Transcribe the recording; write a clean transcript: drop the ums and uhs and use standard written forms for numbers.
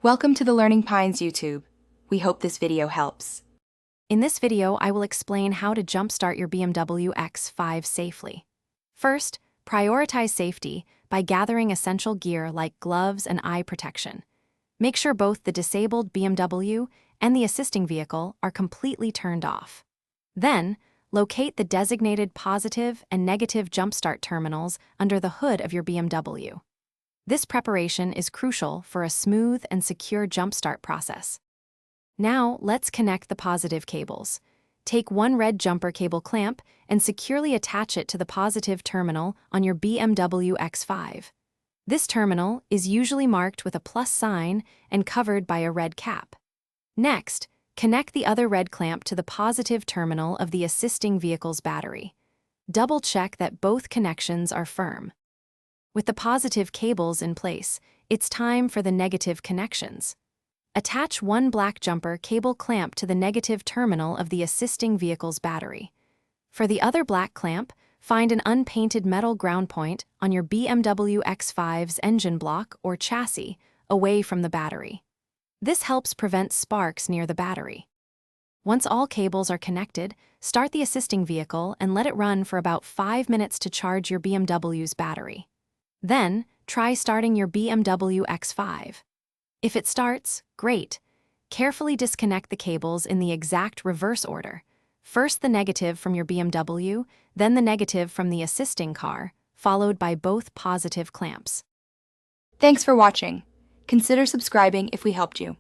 Welcome to the Learning Pines YouTube. We hope this video helps. In this video, I will explain how to jumpstart your BMW X5 safely. First, prioritize safety by gathering essential gear like gloves and eye protection. Make sure both the disabled BMW and the assisting vehicle are completely turned off. Then, locate the designated positive and negative jumpstart terminals under the hood of your BMW. This preparation is crucial for a smooth and secure jumpstart process. Now, let's connect the positive cables. Take one red jumper cable clamp and securely attach it to the positive terminal on your BMW X5. This terminal is usually marked with a plus sign and covered by a red cap. Next, connect the other red clamp to the positive terminal of the assisting vehicle's battery. Double-check that both connections are firm. With the positive cables in place, it's time for the negative connections. Attach one black jumper cable clamp to the negative terminal of the assisting vehicle's battery. For the other black clamp, find an unpainted metal ground point on your BMW X5's engine block or chassis away from the battery. This helps prevent sparks near the battery. Once all cables are connected, start the assisting vehicle and let it run for about 5 minutes to charge your BMW's battery. Then, try starting your BMW X5. If it starts, great. Carefully disconnect the cables in the exact reverse order. First the negative from your BMW, then the negative from the assisting car, followed by both positive clamps. Thanks for watching. Consider subscribing if we helped you.